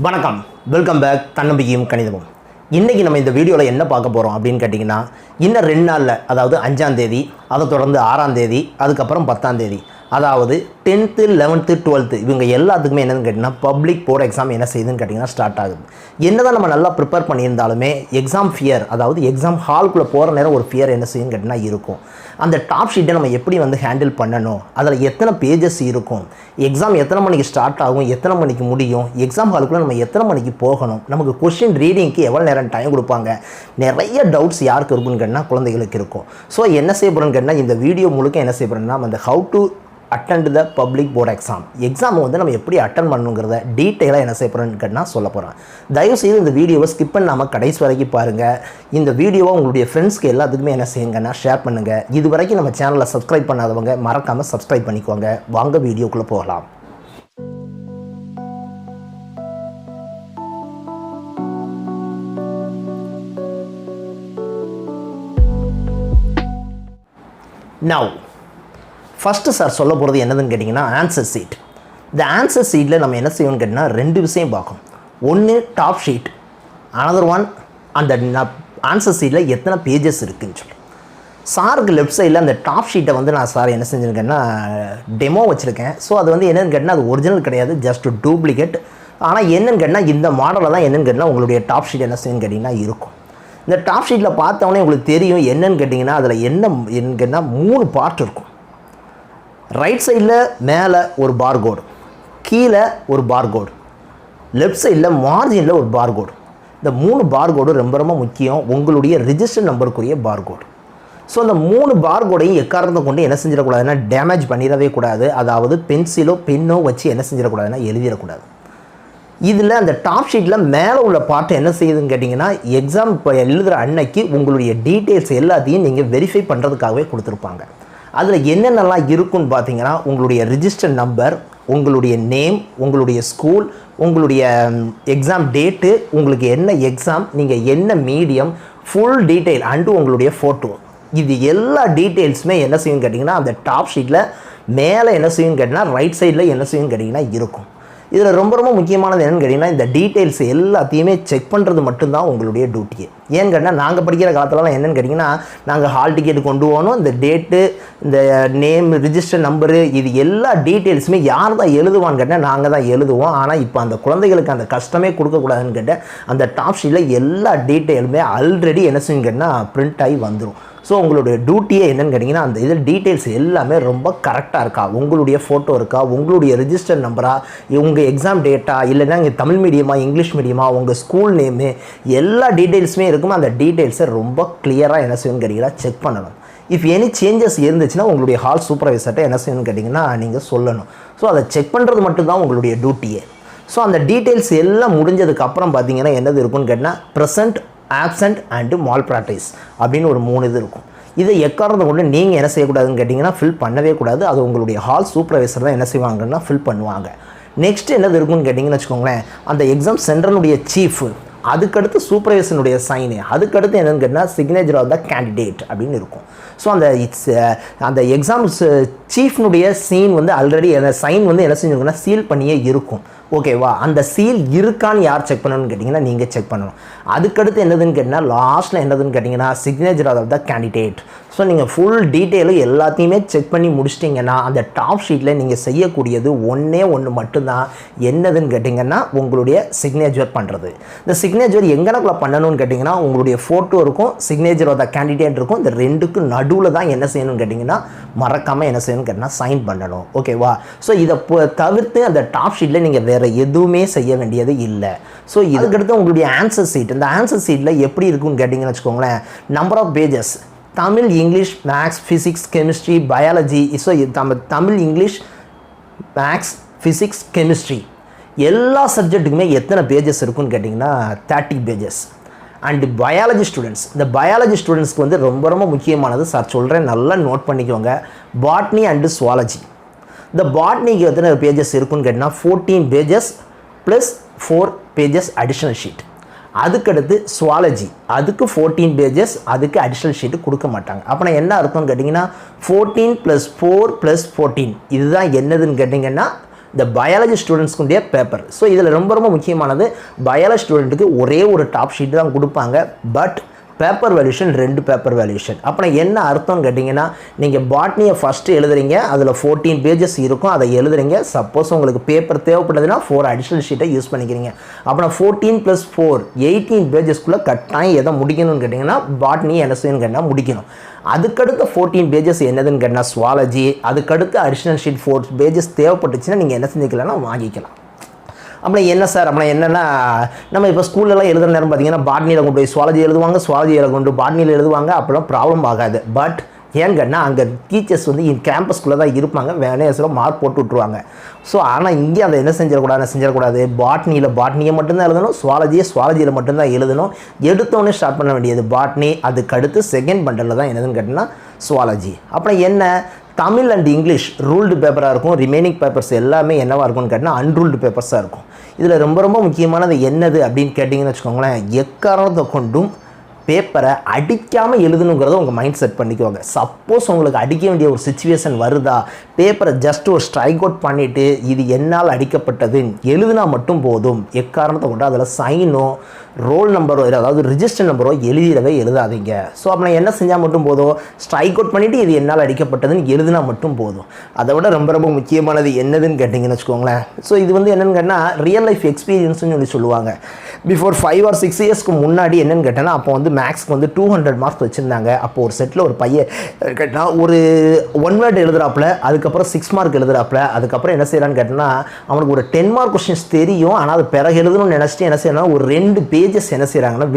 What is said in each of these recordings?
வணக்கம், welcome back. தன்னம்பிக்கையும் கணிதமும். இன்றைக்கி நம்ம இந்த வீடியோவில் என்ன பார்க்க போகிறோம் அப்படின்னு கேட்டிங்கன்னா, இன்னும் 2 நாளில், அதாவது 5ஆம் தேதி, அதை தொடர்ந்து 6ஆம் தேதி, அதுக்கப்புறம் 10ஆம் தேதி, அதாவது 10th 11th 12th இவங்க எல்லாத்துக்குமே என்னென்னு கேட்டிங்கன்னா பப்ளிக் போர்டு எக்ஸாம் என்ன செய்யுதுன்னு கேட்டிங்கன்னா ஸ்டார்ட் ஆகுது. என்ன தான் நம்ம நல்லா ப்ரிப்பேர் பண்ணியிருந்தாலுமே எக்ஸாம் ஃபியர், அதாவது எக்ஸாம் ஹால்குள்ளே போகிற நேரம் ஒரு ஃபியர் என்ன செய்யுன்னு கேட்டிங்கன்னா இருக்கும். அந்த டாப் ஷீட்டை நம்ம எப்படி ஹேண்டில் பண்ணணும், அதில் எத்தனை பேஜஸ் இருக்கும், எக்ஸாம் எத்தனை மணிக்கு ஸ்டார்ட் ஆகும், எத்தனை மணிக்கு முடியும், எக்ஸாம் ஹாலுக்குள்ளே நம்ம எத்தனை மணிக்கு போகணும், நமக்கு கொஸ்டின் ரீடிங்க்கு எவ்வளோ நேரம் டைம் கொடுப்பாங்க, நிறைய டவுட்ஸ் யாருக்கு இருக்குன்னு கேட்டால் குழந்தைகளுக்கு இருக்கும். ஸோ என்ன செய்ய போகிறோன்னு கேட்டால் இந்த வீடியோ முழுக்க என்ன செய்ய போகிறோம்னா அந்த how to attend the public board exam நம்ம எப்படி அட்டன் பண்ணணுங்கிறத டீட்டெயிலாக என்ன செய்ய போகிறேன்னு கேட்டால் சொல்ல போகிறேன். தயவுசெய்து இந்த வீடியோவை ஸ்கிப் பண்ணாமல் கடைசி வரைக்கும் பாருங்கள். இந்த வீடியோவை உங்களுடைய ஃப்ரெண்ட்ஸ்க்கு எல்லாத்துக்குமே என்ன செய்யுங்கன்னா ஷேர் பண்ணுங்கள். இது வரைக்கும் நம்ம சேனலை சப்ஸ்கிரைப் பண்ணாதவங்க மறக்காமல் சப்ஸ்கிரைப் பண்ணிக்கோங்க. வாங்க வீடியோக்குள்ளே போகலாம். Now ஃபஸ்ட்டு சார் சொல்ல போகிறது என்னதுன்னு கேட்டிங்கன்னா ஆன்சர் ஷீட். இந்த ஆன்சர் ஷீட்டில் நம்ம என்ன செய்யணும்னு கேட்டிங்கன்னா 2 விஷயம் பார்க்கணும். ஒன்று டாப் ஷீட், அனதர் ஒன் அந்த ஆன்சர் ஷீட்டில் எத்தனை பேஜஸ் இருக்குதுன்னு சொல்லி. சாருக்கு லெஃப்ட் சைடில் அந்த டாப் ஷீட்டை நான் சார் என்ன செஞ்சுருக்கேன்னா டெமோ வச்சுருக்கேன். ஸோ அது என்னென்னு கேட்டிங்கன்னா அது ஒரிஜினல் கிடையாது, ஜஸ்ட் டூப்ளிகேட். ஆனால் என்னென்னு கேட்டிங்கன்னா இந்த மாடலில் தான் என்னென்னு கேட்டிங்கன்னா உங்களுடைய டாப் ஷீட் என்ன செய்யணும்னு கேட்டிங்கன்னா இருக்கும். இந்த டாப் ஷீட்டில் பார்த்தோன்னே உங்களுக்கு தெரியும் என்னென்னு கேட்டிங்கன்னா அதில் என்னன்னு கேட்டால் 3 பார்ட் இருக்கும். ரைட் சைடில் மேலே ஒரு பார்கோடு, கீழே ஒரு பார்கோடு, லெஃப்ட் சைடில் மார்ஜினில் ஒரு பார்கோடு. இந்த 3 பார்கோடு ரொம்ப ரொம்ப முக்கியம், உங்களுடைய ரிஜிஸ்டர் நம்பருக்குரிய பார்கோடு. ஸோ அந்த 3 பார்கோடையும் எக்காரணத்தை கொண்டு என்ன செஞ்சிடக்கூடாதுன்னா டேமேஜ் பண்ணிடவே கூடாது. அதாவது பென்சிலோ பென்னோ வச்சு என்ன செஞ்சிடக்கூடாதுன்னா எழுதிடக்கூடாது. இதில் அந்த டாப் ஷீட்டில் மேலே உள்ள பார்ட்டு என்ன செய்யுதுன்னு கேட்டிங்கன்னா எக்ஸாம் இப்போ எழுதுகிற அன்னைக்கு உங்களுடைய டீட்டெயில்ஸ் எல்லாத்தையும் நீங்கள் வெரிஃபை பண்ணுறதுக்காகவே கொடுத்துருப்பாங்க. அதில் என்னென்னலாம் இருக்குன்னு பார்த்தீங்கன்னா உங்களுடைய ரிஜிஸ்டர் நம்பர், உங்களுடைய நேம், உங்களுடைய ஸ்கூல், உங்களுடைய எக்ஸாம் டேட்டு, உங்களுக்கு என்ன எக்ஸாம், நீங்கள் என்ன மீடியம், ஃபுல் டீட்டெயில் அண்டு உங்களுடைய ஃபோட்டோ. இது எல்லா டீட்டெயில்ஸுமே என்ன செய்யுன்னு கேட்டிங்கன்னா அந்த டாப் ஷீட்டில் மேலே என்ன செய்யுன்னு கேட்டிங்கன்னா ரைட் சைடில் என்ன செய்யுன்னு கேட்டிங்கன்னா இருக்கும். இதில் ரொம்ப ரொம்ப முக்கியமானது என்னென்னு கேட்டிங்கன்னா இந்த டீட்டெயில்ஸ் எல்லாத்தையுமே செக் பண்ணுறது மட்டும்தான் உங்களுடைய டியூட்டியே. ஏன்னு கேட்டால் நாங்கள் படிக்கிற காலத்துலலாம் என்னென்னு கேட்டிங்கன்னா நாங்கள் ஹால் டிக்கெட் கொண்டு போகணும், இந்த டேட்டு, இந்த நேம், ரிஜிஸ்டர் நம்பரு, இது எல்லா டீட்டெயில்ஸுமே யார் தான் எழுதுவான்னு கேட்டால் நாங்கள் தான் எழுதுவோம். ஆனால் இப்போ அந்த குழந்தைகளுக்கு அந்த கஷ்டமே கொடுக்கக்கூடாதுன்னு கேட்டால் அந்த டாப் ஷீட்டில் எல்லா டீட்டெயிலுமே ஆல்ரெடி என்ன செய்யுன்னு கேட்டால் பிரிண்ட் ஆகி வந்துடும். ஸோ உங்களுடைய டியூட்டியே என்னென்னு கேட்டிங்கன்னா அந்த இதில் டீட்டெயில்ஸ் எல்லாமே ரொம்ப கரெக்டாக இருக்கா, உங்களுடைய ஃபோட்டோ இருக்கா, உங்களுடைய ரிஜிஸ்டர் நம்பரா, உங்கள் எக்ஸாம் டேட்டா, இல்லைன்னா இங்கே தமிழ் மீடியமா இங்கிலீஷ் மீடியமா, உங்கள் ஸ்கூல் நேமு, எல்லா டீட்டெயில்ஸுமே இருக்கும். அந்த டீட்டெயில்ஸை ரொம்ப கிளியராக என்ன செய்யணும்னு கேட்டிங்கன்னா செக் பண்ணணும். இஃப் எனி சேஞ்சஸ் இருந்துச்சுன்னா உங்களுடைய ஹால் சூப்பர்வைசர்கிட்ட என்ன செய்யணும்னு கேட்டிங்கன்னா நீங்கள் சொல்லணும். ஸோ அதை செக் பண்ணுறது மட்டும்தான் உங்களுடைய டியூட்டியே. ஸோ அந்த டீட்டெயில்ஸ் எல்லாம் முடிஞ்சதுக்கப்புறம் பார்த்தீங்கன்னா என்னது இருக்குன்னு கேட்டால் present, absent and mall practice அப்படின்னு ஒரு 3 இது இருக்கும். இதை எக்காரணத்தை கொண்டு நீங்கள் என்ன செய்யக்கூடாதுன்னு கேட்டிங்கன்னா ஃபில் பண்ணவே கூடாது. அது உங்களுடைய ஹால் சூப்பர்வைசர் தான் என்ன செய்வாங்கன்னா ஃபில் பண்ணுவாங்க. நெக்ஸ்ட் என்னது இருக்குன்னு கேட்டிங்கன்னு வச்சுக்கோங்களேன், அந்த எக்ஸாம் சென்டருடைய சீஃபு, அதுக்கடுத்து சூப்பர்வைசனுடைய சைனு, அதுக்கடுத்து என்னென்னு கேட்டால் சிக்னேச்சர் ஆஃப் த கேண்டிடேட் அப்படின்னு இருக்கும். ஸோ அந்த எக்ஸாம்ஸ் சீஃப்னுடைய சீன் ஆல்ரெடி சைன் என்ன செஞ்சுருக்குன்னா சீல் பண்ணியே இருக்கும். ஓகேவா, அந்த சீல் இருக்கான்னு யார் செக் பண்ணணும்னு கேட்டிங்கன்னா நீங்கள் செக் பண்ணணும். அதுக்கடுத்து என்னதுன்னு கேட்டிங்கன்னா லாஸ்ட்டில் என்னதுன்னு கேட்டிங்கன்னா signature of the candidate. So நீங்கள் ஃபுல் டீட்டெயிலும் எல்லாத்தையுமே செக் பண்ணி முடிச்சிட்டிங்கன்னா அந்த டாப் ஷீட்டில் நீங்கள் செய்யக்கூடியது ஒன்று மட்டும்தான். என்னதுன்னு கேட்டிங்கன்னா உங்களுடைய சிக்னேச்சர் பண்ணுறது. இந்த சிக்னேச்சர் எங்கனக்குள்ளே பண்ணணும்னு கேட்டிங்கன்னா உங்களுடைய ஃபோட்டோ இருக்கும், சிக்னேச்சர் ஆஃப் த கேண்டிடேட் இருக்கும். இந்த 2க்கும் நடுவில் தான் என்ன செய்யணும்னு கேட்டிங்கன்னா மறக்காமல் என்ன செய்யணும்னு கேட்டிங்கன்னா சைன் பண்ணணும். ஓகேவா, ஸோ இதை தவிர்த்து அந்த டாப் ஷீட்டில் நீங்கள் வேறு எதுவுமே செய்ய வேண்டியது இல்லை. ஸோ இதுக்கடுத்து உங்களுடைய ஆன்சர் ஷீட், இந்த ஆன்சர் ஷீட்டில் எப்படி இருக்குன்னு கேட்டிங்கன்னு வச்சுக்கோங்களேன், number of pages, Tamil, English, maths, physics, chemistry, biology. So Tamil, English, maths, physics, chemistry எல்லா சப்ஜெக்ட்டுக்குமே எத்தனை பேஜஸ் இருக்குன்னு கேட்டிங்கன்னா 30 பேஜஸ். அண்டு பயாலஜி ஸ்டூடெண்ட்ஸ், இந்த பயாலஜி ஸ்டூடெண்ட்ஸ்க்கு ரொம்ப ரொம்ப முக்கியமானது சார் சொல்கிறேன், நல்லா நோட் பண்ணிக்கோங்க, பாட்னி அண்டு சுவாலஜி. இந்த பாட்னிக்கு எத்தனை பேஜஸ் இருக்குன்னு கேட்டிங்கன்னா 14 pages plus 4 pages additional sheet. அதுக்கடுத்து சுவாலஜி, அதுக்கு 14 பேஜஸ், அதுக்கு அடிஷ்னல் ஷீட்டு கொடுக்க மாட்டாங்க. அப்போ நான் என்ன அர்த்தம்னு கேட்டிங்கன்னா 14 + 4 + 14 இதுதான் என்னதுன்னு கேட்டிங்கன்னா இந்த பயாலஜி ஸ்டூடெண்ட்ஸ்க்குடைய பேப்பர். ஸோ இதில் ரொம்ப ரொம்ப முக்கியமானது பயாலஜி ஸ்டூடெண்ட்டுக்கு ஒரே ஒரு டாப் ஷீட் தான் கொடுப்பாங்க. But paper valuation 2 paper valuation. அப்புறம் என்ன அர்த்தம்னு கேட்டிங்கன்னா, நீங்கள் பாட்னியை ஃபஸ்ட்டு எழுதுறீங்க, அதில் 14 பேஜஸ் இருக்கும், அதை எழுதுறீங்க. சப்போஸ் உங்களுக்கு பேப்பர் தேவைப்படுதுன்னா 4 அடிஷ்னல் ஷீட்டை யூஸ் பண்ணிக்கிறீங்க. அப்புறம் 14 + 4 18 பேஜஸ்க்குள்ளே கட்டாயம் எதை முடிக்கணும்னு கேட்டிங்கன்னா பாட்னி என்ன செய்யணும்னு கேட்டால் முடிக்கணும். அதுக்கடுத்த 14 பேஜஸ் என்னதுன்னு கேட்டால் சுவாலஜி. அதுக்கடுத்து அடிஷ்னல் ஷீட் 4 பேஜஸ் தேவைப்பட்டுச்சுன்னா நீங்கள் என்ன செஞ்சுக்கலாம்னா வாங்கிக்கலாம். அப்புறம் என்ன சார் அப்புறம் என்னென்னா, நம்ம இப்போ ஸ்கூல்லலாம் எழுதுகிற நேரம் பார்த்தீங்கன்னா பாட்னியில் கொண்டு போய் சுவாலஜி எழுதுவாங்க, சுவாலஜியில் கொண்டு பாட்னியில் எழுதுவாங்க. அப்போலாம் ப்ராப்ளம் ஆகாது. பட் ஏங்கன்னா அங்கே டீச்சர்ஸ் வந்து கேம்பஸ்குள்ளே தான் இருப்பாங்க, வேணேசில் மார்க் போட்டு விட்ருவாங்க. ஸோ ஆனால் இங்கே அதை என்ன செஞ்சிடக்கூடாது, பாட்னியை மட்டும்தான் எழுதணும், சுவாலஜியில் மட்டும்தான் எழுதணும். எடுத்தோடனே ஸ்டார்ட் பண்ண வேண்டியது பாட்னி. அதுக்கடுத்து செகண்ட் பண்டலில் தான் என்னதுன்னு கேட்டிங்கன்னா சுவாலஜி. அப்புறம் என்ன, தமிழ் அண்ட் இங்கிலீஷ் ரூல்டு பேப்பராக இருக்கும். ரிமைனிங் பேப்பர்ஸ் எல்லாமே என்னவாக இருக்கும்னு கேட்டிங்கன்னா அன்ரூல்டு பேப்பர்ஸாக இருக்கும். இதில் ரொம்ப ரொம்ப முக்கியமானது என்னது அப்படின்னு கேட்டிங்கன்னு வச்சுக்கோங்களேன், எக்காரணத்தை கொண்டும் பேப்பரை அடிக்காமல் எழுதணுங்கிறத உங்கள் மைண்ட் செட் பண்ணிக்குவாங்க. சப்போஸ் உங்களுக்கு அடிக்க வேண்டிய ஒரு சிச்சுவேஷன் வருதா, பேப்பரை ஜஸ்ட் ஒரு ஸ்ட்ரைக் அவுட் பண்ணிவிட்டு இது என்னால் அடிக்கப்பட்டது எழுதுனா மட்டும் போதும். எக்காரணத்தை கொண்டு அதில் சைனோ ரோல் நம்பரோ அதாவது ரிஜிஸ்டர் நம்பரோ எழுதாதீங்க. ஸோ அப்புறம் என்ன செஞ்சால் மட்டும் போதும், ஸ்ட்ரைக் அவுட் பண்ணிவிட்டு இது என்னால் அடிக்கப்பட்டதுன்னு எழுதுனா மட்டும் போதும். அதை விட ரொம்ப ரொம்ப முக்கியமானது என்னதுன்னு கேட்டிங்கன்னு வச்சுக்கோங்களேன். ஸோ இது வந்து என்னென்னு கேட்டால் ரியல் லைஃப் எக்ஸ்பீரியன்ஸ்னு சொல்லுவாங்க. பிஃபோர் 5 or 6 இயர்ஸ்க்கு முன்னாடி என்னென்னு கேட்டேன்னா, அப்போ வந்து மேக்ஸ்க்கு வந்து 200 மார்க்ஸ் வச்சுருந்தாங்க. அப்போ ஒரு செட்டில் ஒரு பையன் கேட்டால் ஒரு 1 வேர்டு எழுதுறாப்புல, அதுக்கப்புறம் 6 மார்க் எழுதுறாப்புல. அதுக்கப்புறம் என்ன செய்யலான்னு கேட்டேன்னா, அவனுக்கு ஒரு 10 மார்க் கொஸ்டின்ஸ் தெரியும், ஆனால் அது பிறகு எழுதணும்னு நினச்சிட்டு என்ன செய்யணும், ஒரு 2 பேஜஸ் என்ன செய்கிறாங்கன்னா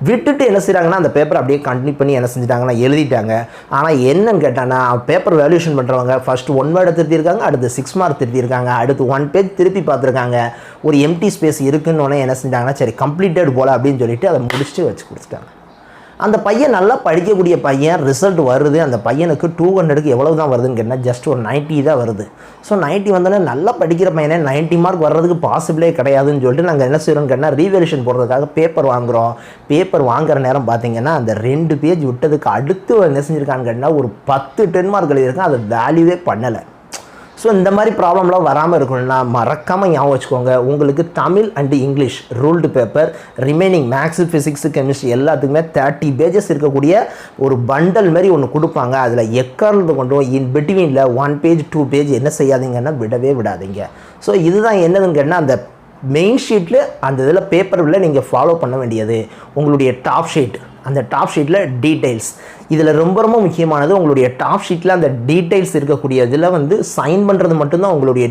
விட்டுட்டு என்ன செய்கிறாங்கன்னா அந்த பேப்பர் அப்படியே கண்டினியூ பண்ணி என்ன செஞ்சுட்டாங்கன்னா எழுதிட்டாங்க. ஆனால் என்னன்னு கேட்டாங்கன்னா, பேப்பர் வேல்யூஷன் பண்ணுறவங்க ஃபஸ்ட்டு 1 வேர்டை திருத்திருக்காங்க, அடுத்து 6 மார்க் திருத்திருக்காங்க, அடுத்து 1 பேஜ் திருப்பி பார்த்துருக்காங்க. ஒரு எம்டி ஸ்பேஸ் இருக்குன்னு என்ன செஞ்சாங்கன்னா, சரி கம்ப்ளீட்டட் போல் அப்படின்னு சொல்லிட்டு அதை முடிச்சுட்டு வச்சு கொடுத்துட்டாங்க. அந்த பையன் நல்லா படிக்கக்கூடிய பையன், ரிசல்ட் வருது. அந்த பையனுக்கு 200க்கு எவ்வளவு தான் வருதுன்னு கேட்டால் ஜஸ்ட் ஒரு 90 தான் வருது. ஸோ 90 வந்தோடனே நல்லா படிக்கிற பையனே 90 மார்க் வர்றதுக்கு பாசிபிளே கிடையாதுன்னு சொல்லிட்டு நாங்கள் என்ன செய்கிறோம்னு கேட்டால் ரீவேல்யூஷன் போடுறதுக்காக பேப்பர் வாங்குகிறோம். பேப்பர் வாங்குற நேரம் பார்த்தீங்கன்னா அந்த 2 பேஜ் விட்டதுக்கு அடுத்து என்ன செஞ்சுருக்கான்னு கேட்டால் ஒரு 10 மார்க் எழுதியிருக்கான், அதை வேல்யூவே பண்ணலை. ஸோ இந்த மாதிரி ப்ராப்ளம்லாம் வராமல் இருக்கணும்னா மறக்காமல் ஞாபகம் வச்சுக்கோங்க, உங்களுக்கு Tamil and English ruled paper, remaining maths, physics, chemistry எல்லாத்துக்குமே 30 பேஜஸ் இருக்கக்கூடிய ஒரு பண்டல் மாதிரி ஒன்று கொடுப்பாங்க. அதில் எக்காரணத்தை கொண்டும் இன் பிட்வீனில் 1 பேஜ் 2 பேஜ் என்ன செய்யாதீங்கன்னா விடவே விடாதீங்க. ஸோ இதுதான் என்னதுன்னு கேட்டால், அந்த மெயின் ஷீட்டில் அந்த இதில் பேப்பரில் நீங்கள் ஃபாலோ பண்ண வேண்டியது உங்களுடைய டாப் ஷீட். அந்த டாப் ஷீட்டில் டீட்டெயில்ஸ், இதில் ரொம்ப ரொம்ப முக்கியமானது உங்களுடைய டாப் ஷீட்டில் அந்த டீட்டெயில்ஸ் இருக்கக்கூடிய இதில் வந்து சைன் பண்ணுறது மட்டும்தான் உங்களுடைய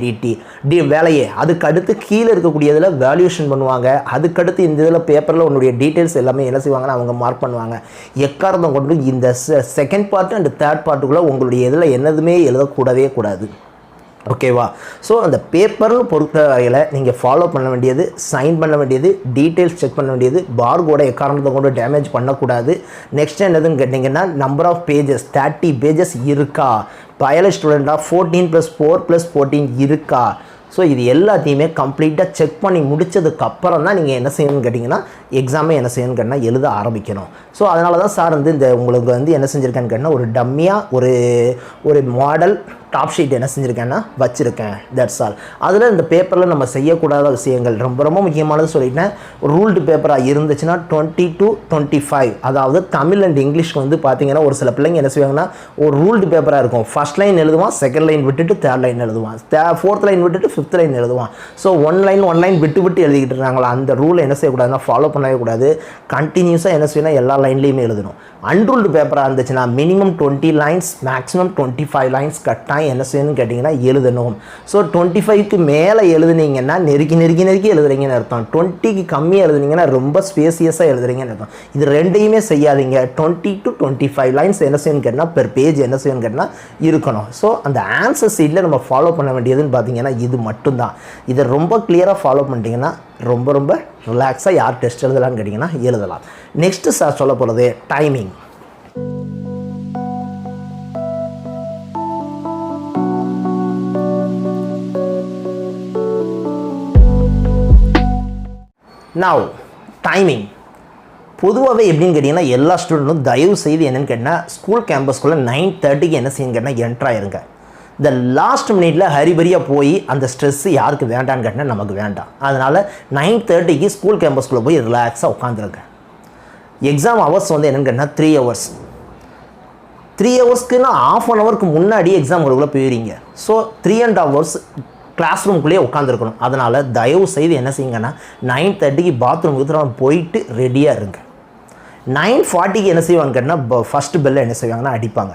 வேலையே. அதுக்கடுத்து கீழே இருக்கக்கூடியதில் வேல்யூஷன் பண்ணுவாங்க. அதுக்கடுத்து இந்த இதில் பேப்பரில் உங்களுடைய டீட்டெயில்ஸ் எல்லாமே என்ன செய்வாங்கன்னா அவங்க மார்க் பண்ணுவாங்க. எக்காரணம் கொண்டு இந்த செகண்ட் பார்ட் அண்ட் தேர்ட் பார்ட்டுக்குள்ளே உங்களுடைய இதில் என்னதுமே எழுதக்கூடவே கூடாது. ஓகேவா? ஸோ அந்த பேப்பர்னு பொறுத்த வகையில் நீங்கள் ஃபாலோ பண்ண வேண்டியது, சைன் பண்ண வேண்டியது, டீட்டெயில்ஸ் செக் பண்ண வேண்டியது, பார்கோட எக்காரணத்தை கொண்டு டேமேஜ் பண்ணக்கூடாது. நெக்ஸ்ட் என்னதுன்னு கேட்டிங்கன்னா, நம்பர் ஆஃப் பேஜஸ் 30 பேஜஸ் இருக்கா, பயாலஜி ஸ்டூடெண்ட்டாக 14 + 4 + 14 இருக்கா. ஸோ இது எல்லாத்தையுமே கம்ப்ளீட்டாக செக் பண்ணி முடித்ததுக்கப்புறம் தான் நீங்கள் என்ன செய்யணும்னு கேட்டிங்கன்னா எக்ஸாமே என்ன செய்யணும்னு கேட்டால் எழுத ஆரம்பிக்கணும். ஸோ அதனால தான் சார் வந்து இந்த உங்களுக்கு வந்து என்ன செஞ்சுருக்கேன்னு கேட்டால் ஒரு டம்மியாக ஒரு மாடல் டாப் ஷீட் என்ன செஞ்சுருக்கேன்னா வச்சுருக்கேன். That's all. அதில் இந்த பேப்பரில் நம்ம செய்யக்கூடாத விஷயங்கள் ரொம்ப ரொம்ப முக்கியமானது சொல்லிட்டேன். ரூல்டு பேப்பராக இருந்துச்சுன்னா 20 to 25, அதாவது தமிழ் அண்ட் இங்கிலீஷ்க்கு வந்து பார்த்தீங்கன்னா ஒரு சில பிள்ளைங்க என்ன செய்வாங்கன்னா ஒரு ரூல்டு பேப்பராக இருக்கும். ஃபஸ்ட் லைன் எழுதுவான், செகண்ட் லைன் விட்டுட்டு தேர்ட் லைன் எழுதுவான், ஃபோர்த் லைன் விட்டுட்டு ஃபிஃப்த் லைன் எழுதுவான். ஸோ ஒன் லைன் விட்டு எழுதிக்கிட்டு இருக்காங்களா, அந்த ரூலை என்ன செய்யக்கூடாதுன்னா ஃபாலோ பண்ணவே கூடாது. கண்டினியூஸாக என்ன செய்யணும், எல்லா லைன்லேயுமே எழுதணும். அன்ரூல்டு பேப்பராக இருந்துச்சுன்னா மினிமம் 20 லைன்ஸ், மேக்ஸிமம் 25 லைன்ஸ் கட்டாயம் என்ன செய்யணும்னு கேட்டிங்கன்னா எழுதணும். ஸோ 25க்கு மேலே எழுதுனீங்கன்னா நெருக்கி எழுதுறீங்கன்னு அர்த்தம். 20க்கு கம்மியாக எழுதுனீங்கன்னா ரொம்ப ஸ்பேசியஸாக எழுதுறீங்கன்னு அர்த்தம். இது ரெண்டையுமே செய்யாதீங்க. 20 to 25 லைன்ஸ் என்ன செய்யணும்னு கேட்டால் பெர் பேஜ் என்ன செய்யணும்னு கேட்டால் இருக்கணும். ஸோ அந்த ஆன்சர் சீட்டில் நம்ம ஃபாலோ பண்ண வேண்டியதுன்னு பார்த்தீங்கன்னா இது மட்டும்தான். இதை ரொம்ப கிளியராக ஃபாலோ பண்ணிட்டீங்கன்னா ரொம்ப ரொம்ப ரிலாக்ஸாக யார் டெஸ்ட் எழுதலான்னு கேட்டிங்கன்னா எழுதலாம். நெக்ஸ்ட்டு சார் சொல்ல போகிறது டைமிங். நவ் டைமிங் பொதுவாகவே எப்படின்னு கேட்டிங்கன்னா எல்லா ஸ்டூடெண்ட்டும் தயவு செய்து என்னென்னு கேட்டால் ஸ்கூல் கேம்பஸ்குள்ளே 9:30க்கு என்ன செய்யுன்னு கேட்டால் என்ட்ரு ஆயிருங்க. இந்த லாஸ்ட் மினிட்ல ஹரிபரியாக போய் அந்த ஸ்ட்ரெஸ்ஸு யாருக்கு வேண்டான்னு கேட்டால் நமக்கு வேண்டாம். அதனால் 9:30க்கு ஸ்கூல் கேம்பஸ்குள்ளே போய் ரிலாக்ஸாக உட்காந்துருங்க. எக்ஸாம் ஹவர்ஸ் வந்து என்னென்னு கேட்டால் 3 hours. 3 ஹவர்ஸ்க்குன்னா ½ an hourக்கு முன்னாடி எக்ஸாம் ஹாலுக்குள்ளே போயிடுறீங்க. ஸோ 3.5 hours கிளாஸ் ரூம்குள்ளேயே உட்காந்துருக்கணும். அதனால் தயவு செய்து என்ன செய்யுங்கன்னா 9:30க்கு பாத்ரூம் போயிட்டு ரெடியாக இருங்க. 9:40க்கு என்ன செய்வாங்க கேட்டிங்கன்னா ஃபஸ்ட்டு பெல்லை என்ன செய்வாங்கன்னா அடிப்பாங்க.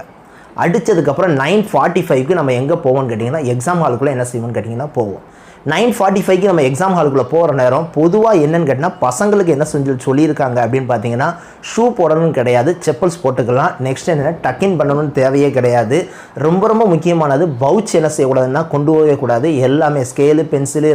அடித்ததுக்கப்புறம் 9:45க்கு நம்ம எங்கே போவோம்னு கேட்டிங்கன்னா எக்ஸாம் ஹாலுக்குள்ளே என்ன செய்வோம்னு கேட்டிங்கன்னா போவோம். 9:45க்கு நம்ம எக்ஸாம் ஹாலுக்குள்ளே போகிற நேரம் பொதுவாக என்னென்னு கேட்டிங்கன்னா பசங்களுக்கு என்ன சொல்லியிருக்காங்க அப்படின்னு பார்த்தீங்கன்னா ஷூ போடணும்னு கிடையாது, செப்பல்ஸ் போட்டுக்கலாம். நெக்ஸ்ட் என்னென்னா டக்கின் பண்ணணும்னு தேவையே கிடையாது. ரொம்ப ரொம்ப முக்கியமானது பவுச் என்ன செய்யக்கூடாதுன்னா கொண்டு போகவே கூடாது. எல்லாமே ஸ்கேலு, பென்சிலு,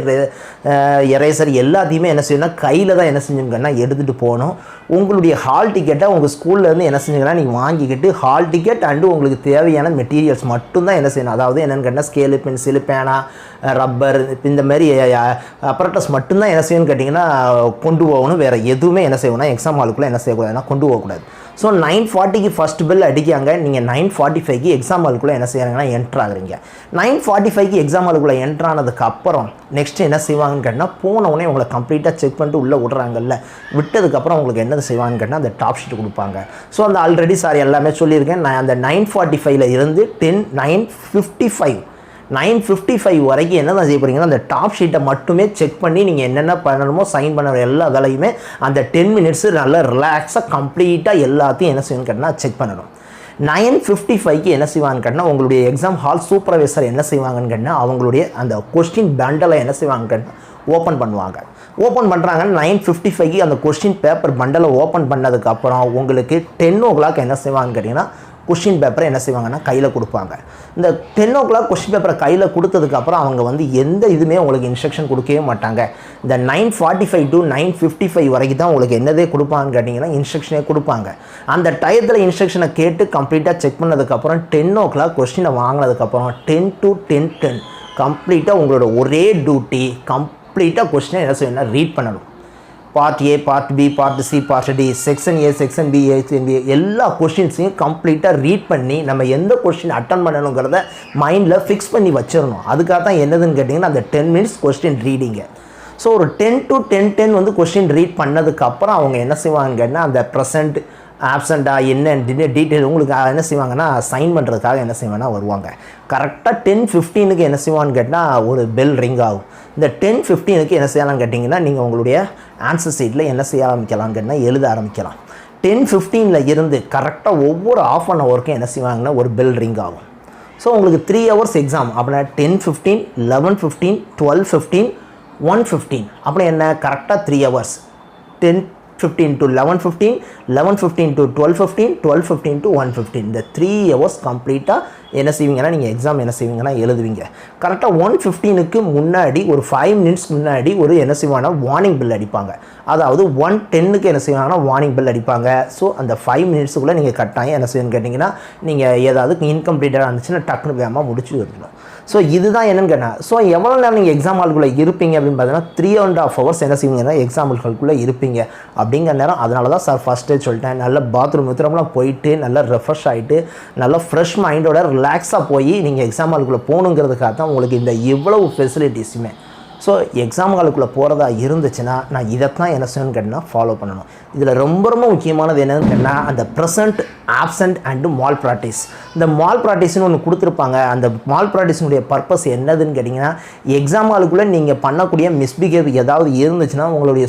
எரேசர் எல்லாத்தையுமே என்ன செய்யணும்னா கையில் தான் என்ன செஞ்சுங்கன்னா எடுத்துகிட்டு போகணும். உங்களுடைய ஹால் டிக்கெட்டை உங்கள் ஸ்கூல்லேருந்து என்ன செஞ்சுங்கன்னா நீங்கள் வாங்கிக்கிட்டு ஹால் டிக்கெட் அண்டு உங்களுக்கு தேவையான மெட்டீரியல்ஸ் மட்டும்தான் என்ன செய்யணும். அதாவது என்னென்னு கேட்டால் ஸ்கேலு, பென்சிலு, பேனா, ரப்பர் இந்த மாதிரி அப்பரட்டஸ் மட்டும்தான் என்ன செய்யணும்னு கேட்டிங்கன்னா கொண்டு போகணும். வேறு எதுவுமே என்ன செய்யணும்னா எக்ஸாம் ஹாலுக்குள்ளே என்ன செய்யக்கூடாதுன்னா கொண்டு போகக்கூடாது. ஸோ 9:40க்கு ஃபஸ்ட் பெல் அடிக்காங்க. நீங்கள் 9:45க்கு எக்ஸாம் ஹாலுக்குள்ளே என்ன செய்கிறாங்கன்னா என்ட்ரு ஆகுறீங்க. 9:45க்கு எக்ஸாம் ஹாலுக்குள்ளே என்ட்ரு ஆனதுக்கு அப்புறம் நெக்ஸ்ட்டு என்ன செய்வாங்கன்னு கேட்டால் போனவுடனே உங்களை கம்ப்ளீட்டாக செக் பண்ணிட்டு உள்ளே விட்றாங்கல்ல. விட்டதுக்கப்புறம் உங்களுக்கு என்ன செய்வாங்கன்னு கேட்டால் அந்த டாப் ஷீட் கொடுப்பாங்க. ஸோ அந்த ஆல்ரெடி சார் எல்லாமே சொல்லியிருக்கேன். நான் அந்த 9:45ல் இருந்து 9:55 வரைக்கும் என்ன தான் செய்ய போகிறீங்கன்னா அந்த டாப் ஷீட்டை மட்டுமே செக் பண்ணி நீங்கள் என்னென்ன பண்ணணுமோ சைன் பண்ண எல்லா வேலையுமே அந்த 10 minutes நல்லா ரிலாக்ஸாக கம்ப்ளீட்டாக எல்லாத்தையும் என்ன செய்யணும்னு கேட்டால் செக் பண்ணணும். 9:55க்கு என்ன செய்வாங்கன்னு கேட்டால் உங்களுடைய எக்ஸாம் ஹால் சூப்பர்வைசர் என்ன செய்வாங்கன்னு கேட்டால் அவங்களுடைய அந்த கொஸ்டின் பண்டலை என்ன செய்வாங்கன்னு கேட்டால் ஓப்பன் பண்ணுவாங்க. ஓப்பன் பண்ணுறாங்கன்னு 9:55க்கு அந்த கொஸ்டின் பேப்பர் பண்டலை ஓப்பன் பண்ணதுக்கப்புறம் உங்களுக்கு 10 o'clock என்ன செய்வாங்கன்னு கேட்டிங்கன்னா கொஸ்டின் பேப்பரை என்ன செய்வாங்கன்னா கையில் கொடுப்பாங்க. இந்த 10 o'clock கொஸ்டின் பேப்பரை கையில் கொடுத்ததுக்கப்புறம் அவங்க வந்து எந்த இதுவுமே உங்களுக்கு இன்ஸ்ட்ரக்ஷன் கொடுக்கவே மாட்டாங்க. இந்த 9:45 to 9:55 வரைக்கும் தான் உங்களுக்கு என்னதே கொடுப்பாங்கன்னு கேட்டிங்கன்னா இன்ஸ்ட்ரக்ஷனே கொடுப்பாங்க. அந்த டயத்தில் இன்ஸ்ட்ரக்ஷனை கேட்டு கம்ப்ளீட்டாக செக் பண்ணதுக்கப்புறம் 10 o'clock கொஸ்டினை வாங்கினதுக்கப்புறம் 10 to 10:10 கம்ப்ளீட்டாக உங்களோட ஒரே டியூட்டி கம்ப்ளீட்டாக கொஸ்டினை என்ன செய்யணும்னா ரீட் பண்ணணும். Part A, part B, part C, part D, section A, section B, section B எல்லா கொஸ்டின்ஸையும் கம்ப்ளீட்டாக ரீட் பண்ணி நம்ம எந்த கொஸ்டின் அட்டன் பண்ணணுங்கிறத மைண்டில் ஃபிக்ஸ் பண்ணி வச்சிடணும். அதுக்காக தான் என்னதுன்னு கேட்டிங்கன்னா அந்த 10 minutes கொஸ்டின் ரீடிங்கு. ஸோ ஒரு 10 to 10:10 வந்து கொஸ்டின் ரீட் பண்ணதுக்கப்புறம் அவங்க என்ன செய்வாங்கன்னு கேட்டால் அந்த ப்ரெசண்ட் ஆப்சண்ட்டாக என்ன டீட்டெயில் உங்களுக்கு என்ன செய்வாங்கன்னா சைன் பண்ணுறதுக்காக என்ன செய்வாங்கன்னா வருவாங்க. கரெக்டாக 10:15க்கு என்ன செய்வான்னு கேட்டால் ஒரு பெல் ரிங் ஆகும். இந்த 10:15க்கு என்ன செய்யலாம்னு கேட்டிங்கன்னா நீங்கள் உங்களுடைய ஆன்சர் சீட்டில் என்ன செய்ய ஆரம்பிக்கலாம்னு கேட்டால் எழுத ஆரம்பிக்கலாம். 10:15ல் இருந்து கரெக்டாக ஒவ்வொரு ½ an hourக்கும் என்ன செய்வாங்கன்னா ஒரு பெல் ரிங் ஆகும். ஸோ உங்களுக்கு 3 hours எக்ஸாம் அப்படின்னா 10:15, 11:15, 12:15, 1:15 அப்படி என்ன கரெக்டாக 3 hours. 10:15 to 11:15, 11:15 to 12:15, 12:15 to 1:15 இந்த 3 hours கம்ப்ளீட்டாக என்ன செய்வீங்கன்னா நீங்கள் எக்ஸாம் என்ன செய்வீங்கன்னா எழுதுவீங்க. கரெக்டாக 1:15க்கு முன்னாடி ஒரு 5 minutes முன்னாடி ஒரு என்ன செய்வாங்கன்னா வார்னிங் பில் அடிப்பாங்க. அதாவது 1:10க்கு என்ன செய்வாங்கன்னா வார்னிங் பில் அடிப்பாங்க. ஸோ அந்த 5 minutesக்குள்ளே நீங்கள் கட்டாயம் என்ன செய்யணும்னு கேட்டிங்கன்னா நீங்கள் ஏதாவது இன்கம்ப்ளீட்டாக இருந்துச்சுன்னா டக்குனு வேகமாக முடிச்சு வந்துடலாம். ஸோ இதுதான் என்னென்னு கேட்டால் ஸோ எவ்வளோ நேரம் நீங்கள் எக்ஸாம் ஹாலுக்குள்ளே இருப்பீங்க அப்படின்னு பார்த்தீங்கன்னா 3.5 hours என்ன செய்வீங்கன்னா எக்ஸாம் ஹாலுக்குள்ளே இருப்பீங்க அப்படிங்கிற நேரம். அதனால தான் சார் ஃபஸ்ட்டே சொல்லிட்டேன் நல்லா பாத்ரூம் போயிட்டு நல்லா ரெஃப்ரெஷ் ஆகிட்டு நல்லா ஃப்ரெஷ் மைண்டோட ரிலாக்ஸாக போய் நீங்கள் எக்ஸாம் ஹாலுக்குள்ளே போகணுங்கிறதுக்காக தான் உங்களுக்கு இந்த இவ்வளவு ஃபெசிலிட்டிஸுமே. ஸோ எக்ஸாம் ஹாலுக்குள்ளே போகிறதா இருந்துச்சுன்னா நான் இதைத்தான் என்ன செய்யணும்னு கேட்டால் ஃபாலோ பண்ணணும். இதில் ரொம்ப ரொம்ப முக்கியமானது என்னென்னு கேட்டால் அந்த present, absent and mall practice. இந்த மால் ப்ராக்டிஸ்னு ஒன்று கொடுத்துருப்பாங்க. அந்த மால் ப்ராக்டிஸினுடைய பர்பஸ் என்னதுன்னு கேட்டிங்கன்னா எக்ஸாம் ஹாலுக்குள்ளே நீங்கள் பண்ணக்கூடிய மிஸ்பிஹேவ் ஏதாவது இருந்துச்சுன்னா உங்களுடைய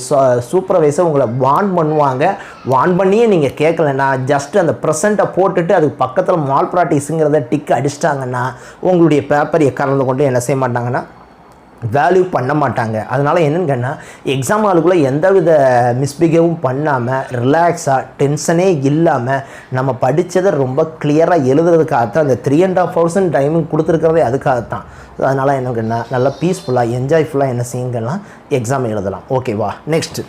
சூப்பர்வைசர் உங்களை வார்ன் பண்ணுவாங்க. வார்ன் பண்ணியே நீங்கள் கேட்கலன்னா ஜஸ்ட் அந்த ப்ரெசண்ட்டை போட்டுட்டு அதுக்கு பக்கத்தில் மால் ப்ராக்டிஸுங்கிறத டிக் அடிச்சிட்டாங்கன்னா உங்களுடைய பேப்பர் கலந்து கொண்டு என்ன செய்ய மாட்டாங்கன்னா வேல்யூ பண்ண மாட்டாங்க. அதனால் என்னென்னு கேட்டால் எக்ஸாம் ஹாலுக்குள்ளே எந்தவித மிஸ்பிஹேவும் பண்ணாமல் ரிலாக்ஸாக டென்ஷனே இல்லாமல் நம்ம படித்ததை ரொம்ப கிளியராக எழுதுறதுக்காகத்தான் அந்த 3.5 hours டைமிங் கொடுத்துருக்கிறதே அதுக்காகத்தான். அதனால் என்ன கேட்டால் நல்லா பீஸ்ஃபுல்லாக என்ஜாய்ஃபுல்லாக என்ன செய்யுங்கலாம் எக்ஸாம் எழுதலாம். ஓகேவா? Next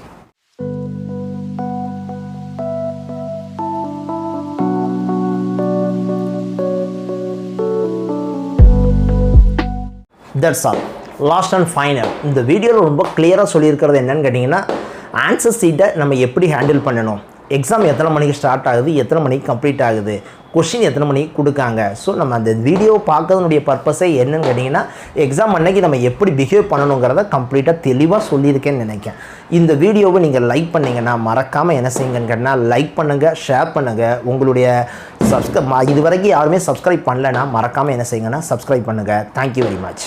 that's all. Last and final இந்த வீடியோவில் ரொம்ப கிளியராக சொல்லியிருக்கிறது என்னென்னு கேட்டிங்கன்னா ஆன்சர் சீட்டை நம்ம எப்படி ஹேண்டில் பண்ணணும், எக்ஸாம் எத்தனை மணிக்கு ஸ்டார்ட் ஆகுது, எத்தனை மணிக்கு கம்ப்ளீட் ஆகுது, கொஷின் எத்தனை மணிக்கு கொடுக்காங்க. ஸோ நம்ம அந்த வீடியோ பார்க்கறதுனுடைய பர்பஸே என்னன்னு கேட்டிங்கன்னா, எக்ஸாம் அன்னைக்கு நம்ம எப்படி பிஹேவ் பண்ணணுங்கிறத கம்ப்ளீட்டாக தெளிவாக சொல்லியிருக்கேன்னு நினைக்கிறேன். இந்த வீடியோவை நீங்கள் லைக் பண்ணிங்கன்னா மறக்காமல் என்ன செய்யுங்கன்னு கேட்டால் லைக் பண்ணுங்கள், ஷேர் பண்ணுங்கள். உங்களுடைய இது வரைக்கும் யாருமே சப்ஸ்கிரைப் பண்ணலைன்னா மறக்காமல் என்ன செய்யுங்கன்னா சப்ஸ்கிரைப் பண்ணுங்கள். Thank you very much.